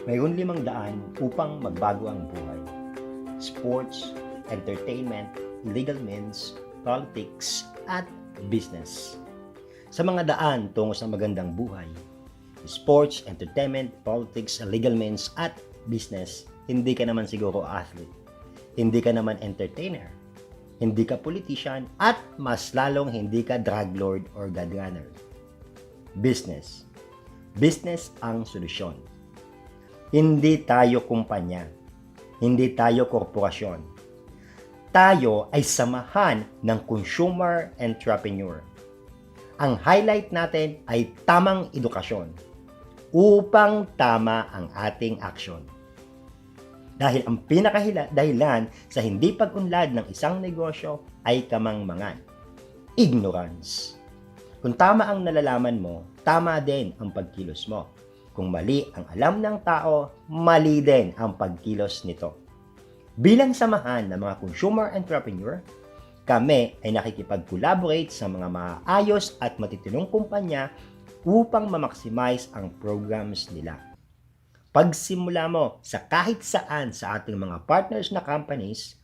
Mayroon 500 upang magbago ang buhay. Sports, entertainment, legal means, politics, at business. Sa mga daan tungo sa magandang buhay, sports, entertainment, politics, legal means, at business, hindi ka naman siguro athlete. Hindi ka naman entertainer. Hindi ka politician, at mas lalong hindi ka drug lord or godrunner. Business. Business ang solusyon. Hindi tayo kumpanya. Hindi tayo korporasyon. Tayo ay samahan ng consumer entrepreneur. Ang highlight natin ay tamang edukasyon upang tama ang ating aksyon. Dahil ang pinakadahilan sa hindi pag-unlad ng isang negosyo ay kamangmangan. Ignorance. Kung tama ang nalalaman mo, tama din ang pagkilos mo. Kung mali ang alam ng tao, mali din ang pagkilos nito. Bilang samahan ng mga consumer entrepreneur, kami ay nakikipag-collaborate sa mga maayos at matitinong kumpanya upang ma-maximize ang programs nila. Pagsimula mo sa kahit saan sa ating mga partners na companies,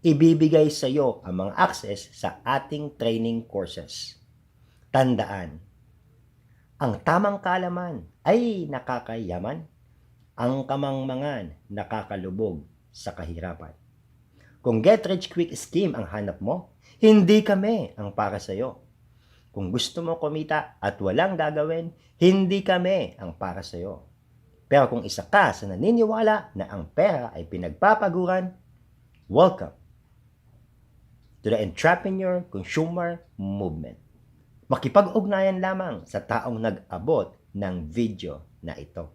ibibigay sa iyo ang mga access sa ating training courses. Tandaan, ang tamang kaalaman ay nakakayaman, ang kamangmangan nakakalubog sa kahirapan. Kung get-rich-quick scheme ang hanap mo, hindi kami ang para sa iyo. Kung gusto mo kumita at walang gagawin, hindi kami ang para sa iyo. Pero kung isa ka sa naniniwala na ang pera ay pinagpapaguran, welcome to the Entrepreneur Consumer Movement. Makipag-ugnayan lamang sa taong nag-abot ng video na ito.